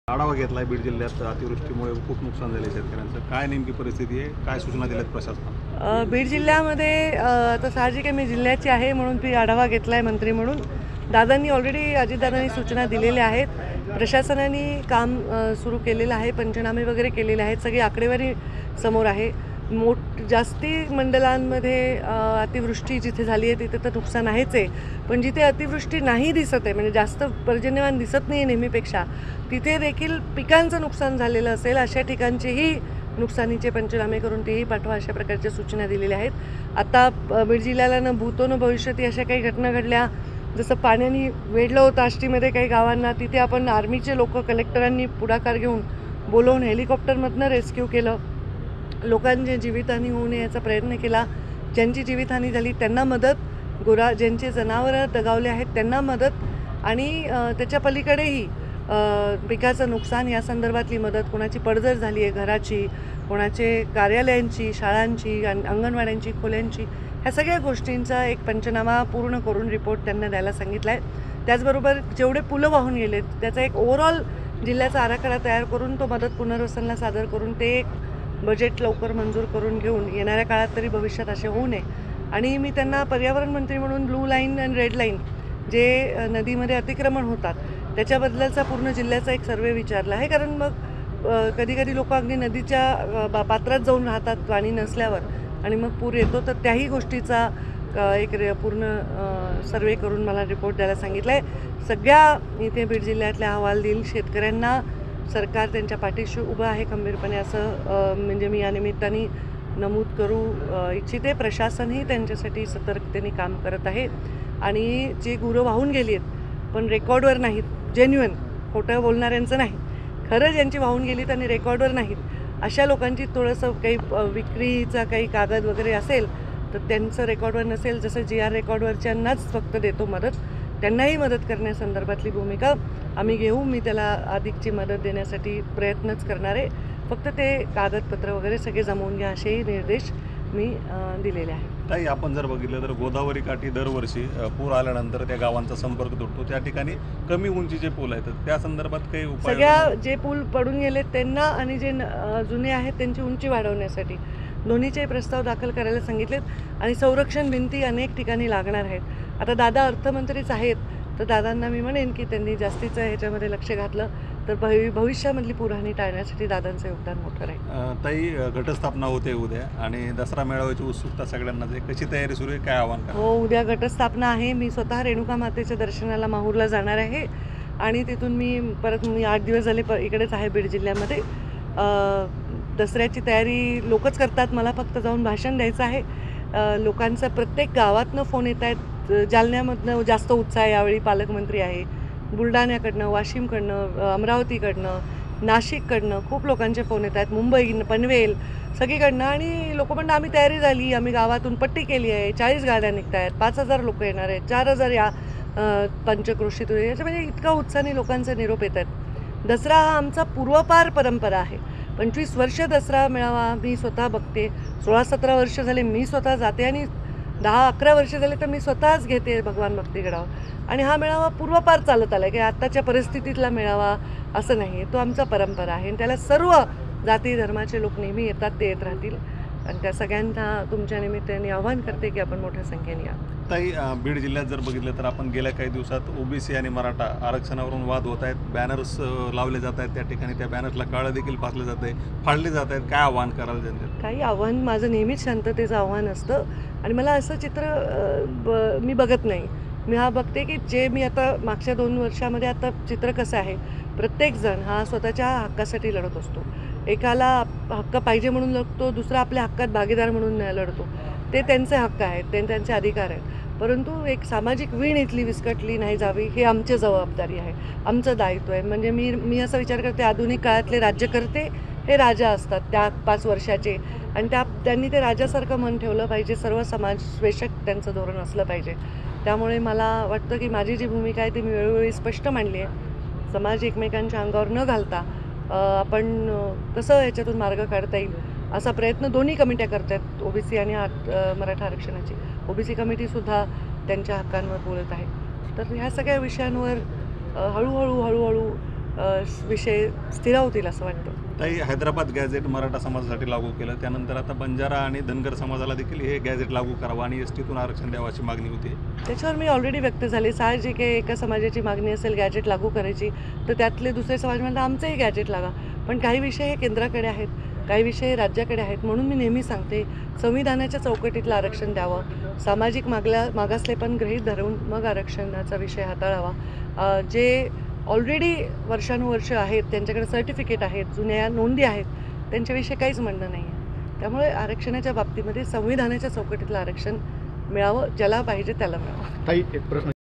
आढावा घेतलाय बीड जिल्ह्यात अतिवृष्टीमुळे खूप नुकसान झाले शेतकऱ्यांचं. काय नेमकी परिस्थिती आहे, काय सूचना दिल्यात प्रशासनानं? बीड जिल्ह्यामध्ये आता साहजिक आहे, मी जिल्ह्याची आहे म्हणून ती आढावा घेतला आहे मंत्री म्हणून. दादांनी ऑलरेडी अजितदादांनी सूचना दिलेल्या आहेत. प्रशासनाने काम सुरू केलेलं आहे, पंचनामे वगैरे केलेले आहेत, सगळी आकडेवारी समोर आहे. जास्ती मंडलांमध्ये अतिवृष्टी जिथे झाली आहे तिथे तर नुकसान आहेच आहे, पण जिथे अतिवृष्टी नाही दिसत आहे, म्हणजे जास्त पर्जन्यमान दिसत नाही आहे नेहमीपेक्षा, तिथे देखील पिकांचं नुकसान झालेलं असेल अशा ठिकाणचेही नुकसानीचे पंचनामे करून तेही पाठवा अशा प्रकारच्या सूचना दिलेल्या आहेत. आता बीड जिल्ह्याला न भूतो न भविष्यती अशा काही घटना घडल्या, जसं पाण्याने वेढलं होतं आष्टीमध्ये काही गावांना, तिथे आपण आर्मीचे लोक कलेक्टरांनी पुढाकार घेऊन बोलवून हेलिकॉप्टरमधनं रेस्क्यू केलं. लोकांची जीवितहानी होऊ नये याचा प्रयत्न केला. ज्यांची जीवितहानी झाली त्यांना मदत, ज्यांचे जनावरं दगावले आहेत त्यांना मदत, आणि त्याच्या पलीकडेही पिकाचं नुकसान या संदर्भातली मदत, कोणाची पडझड झाली आहे घराची, कोणाचे कार्यालयांची, शाळांची, अंगणवाड्यांची, खोल्यांची, ह्या सगळ्या गोष्टींचा एक पंचनामा पूर्ण करून रिपोर्ट त्यांना द्यायला सांगितला आहे. त्याचबरोबर जेवढे पुलं वाहून गेलेत त्याचा एक ओव्हरऑल जिल्ह्याचा आराखडा तयार करून तो मदत पुनर्वसनला सादर करून ते एक बजेट लवकर मंजूर करून घेऊन येणाऱ्या काळात तरी भविष्यात असे होऊ नये. आणि मी त्यांना पर्यावरण मंत्री म्हणून ब्लू लाईन आणि रेड लाईन जे नदीमध्ये अतिक्रमण होतात त्याच्याबद्दलचा पूर्ण जिल्ह्याचा एक सर्वे विचारला आहे. कारण मग कधी कधी लोक अगदी नदीच्या पात्रात जाऊन राहतात पाणी नसल्यावर आणि मग पूर येतो, तर त्याही गोष्टीचा एक पूर्ण सर्वे करून मला रिपोर्ट द्यायला सांगितला आहे. सगळ्या इथे बीड जिल्ह्यातल्या अहवाल देईल. शेतकऱ्यांना सरकार त्यांच्या पाठीशी उभं आहे खंबीरपणे, असं म्हणजे मी या निमित्ताने नमूद करू इच्छिते. प्रशासनही त्यांच्यासाठी सतर्कतेने काम करत आहे. आणि जे गुरं वाहून गेली आहेत पण रेकॉर्डवर नाहीत, जेन्युइन, खोटं बोलणाऱ्यांचं नाही, खरं ज्यांची वाहून गेलीत आणि रेकॉर्डवर नाहीत अशा लोकांची थोडंसं काही विक्रीचा काही कागद वगैरे असेल तर त्यांचं रेकॉर्डवर नसेल, जसं GR रेकॉर्डवरच्यांनाच फक्त देतो मदत, त्यांनाही मदत करण्यासंदर्भातली भूमिका आम्ही घेऊ. मी त्याला अधिकची मदत देण्यासाठी प्रयत्नच करणार आहे. फक्त ते कागदपत्र वगैरे सगळे जमवून घ्या असेही निर्देश मी दिलेले आहेत. ताई, आपण जर बघितलं तर गोदावरी काठी दरवर्षी पूर आल्यानंतर त्या गावांचा संपर्क तुटतो, त्या ठिकाणी कमी उंचीचे पूल आहेत, त्या संदर्भात काही उपाय? सगळ्या जे पूल पडून गेले त्यांना आणि जे जुने आहेत त्यांची उंची वाढवण्यासाठी दोन्हीचे प्रस्ताव दाखल करायला सांगितलेत. आणि संरक्षण भिंती अनेक ठिकाणी लागणार आहेत. आता दादा अर्थमंत्रीच आहेत, तर दादांना मी म्हणेन की त्यांनी जास्तीचं ह्याच्यामध्ये लक्ष घातलं तर भविष्यामधली पुरहानी टाळण्यासाठी दादांचं योगदान मोठं राहील. ताई, घटस्थापना होते उद्या आणि दसरा मेळाव्याची उत्सुकता सगळ्यांनाच आहे. कशी तयारी सुरू आहे, काय आव्हान? हो, उद्या घटस्थापना आहे. मी स्वतः रेणुका मातेच्या दर्शनाला माहूरला जाणार आहे आणि तिथून मी 8 दिवस झाले इकडेच आहे बीड जिल्ह्यामध्ये. दसऱ्याची तयारी लोकच करतात, मला फक्त जाऊन भाषण द्यायचं आहे. लोकांचा प्रत्येक गावातनं फोन येत आहेत. जालन्यामधनं जास्त उत्साह आहे यावेळी, पालकमंत्री आहे. बुलढाण्याकडनं, वाशिमकडनं, अमरावतीकडनं, नाशिककडनं खूप लोकांचे फोन येत आहेत. मुंबई, पनवेल सगळीकडनं. आणि लोक म्हणणं आम्ही तयारी झाली, आम्ही गावातून पट्टी केली आहे, 40 गाड्या निघत आहेत, 5,000 लोक येणार आहेत, 4,000 या पंचक्रोशीतून याच्या, म्हणजे इतका उत्साहाने लोकांचे निरोप येत आहेत. दसरा हा आमचा पूर्वपार परंपरा आहे. 25 वर्ष दसरा मेळावा मी स्वतः बघते, 16-17 वर्ष झाले मी स्वतः जाते, आणि 10-11 वर्ष झाले तर मी स्वतःच घेते भगवान भक्तीगडावर. आणि हा मेळावा पूर्वपार चालत आला आहे, की आत्ताच्या परिस्थितीतला मेळावा असं नाही आहे, तो आमचा परंपरा आहे. आणि त्याला सर्व जाती धर्माचे लोक नेहमी येतात, ते येत राहतील. आणि त्या सगळ्यांना तुमच्या निमित्ताने आव्हान करते की आपण मोठ्या संख्येने या. ताई, बीड जिल्ह्यात जर बघितलं तर आपण गेल्या काही दिवसात OBC आणि मराठा आरक्षणावरून वाद होत आहेत, बॅनर्स लावले जात आहेत, त्या ठिकाणी त्या बॅनर्सला काळं देखील फासलं जात आहे, फाडले जात आहेत. काय आव्हान कराल जनतेत? काही आव्हान, माझं नेहमीच शांततेचं आव्हान असतं. आणि मला असं चित्र मी बघत नाही. मी हा बघते की जे मी आता मागच्या 2 वर्षामध्ये आता चित्र कसं आहे, प्रत्येकजण हा स्वतःच्या हक्कासाठी लढत असतो. एकाला हक्क पाहिजे म्हणून लढतो, दुसरा आपल्या हक्कात भागीदार म्हणून लढतो. ते त्यांचे हक्क आहेत, ते त्यांचे अधिकार आहेत. परंतु एक सामाजिक वीण इथली विस्कटली नाही जावी, हे आमची जबाबदारी आहे, आमचं दायित्व आहे. म्हणजे मी असा विचार करते, आधुनिक काळातले राज्यकर्ते हे राजा असतात त्या 5 वर्षाचे, आणि त्यांनी ते राजासारखं मन ठेवलं पाहिजे. सर्व समाजवेशक त्यांचं धोरण असलं पाहिजे. त्यामुळे मला वाटतं की माझी जी भूमिका आहे ती मी वेळोवेळी स्पष्ट मांडली आहे. समाज एकमेकांच्या अंगावर न घालता आपण कसं याच्यातून मार्ग काढता येईल असा प्रयत्न दोन्ही कमिट्या करत आहेत, OBC आणि मराठा आरक्षणाची. OBC कमिटीसुद्धा त्यांच्या हक्कांवर बोलत आहे. तर ह्या सगळ्या विषयांवर हळूहळू विषय स्थिरावतील असं वाटतं. ताई, हैदराबाद गॅझेट मराठा समाजासाठी लागू केलं, त्यानंतर आता बंजारा आणि धनगर समाजाला देखील हे गॅझेट लागू करावं आणि एसटीतून आरक्षण द्यावं अशी मागणी होती. त्याच्यावर मी ऑलरेडी व्यक्त झाली. साहजिक आहे, एका समाजाची मागणी असेल गॅजेट लागू करायची, तर त्यातले दुसरे समाज म्हणतात आमचंही गॅजेट लागा. पण काही विषय हे केंद्राकडे आहेत, काही विषय हे राज्याकडे आहेत. म्हणून मी नेहमी सांगते, संविधानाच्या चौकटीतलं आरक्षण द्यावं, सामाजिक मागासलेपण गृहीत धरून मग आरक्षणाचा विषय हाताळावा. जे ऑलरेडी वर्षानुवर्ष आहेत, त्यांच्याकडे सर्टिफिकेट आहेत, जुन्या नोंदी आहेत, त्यांच्याविषयी काहीच म्हणणं नाही आहे. त्यामुळे आरक्षणाच्या बाबतीमध्ये संविधानाच्या चौकटीतलं आरक्षण मिळावं, ज्याला पाहिजे त्याला मिळावं. ताई, एक प्रश्न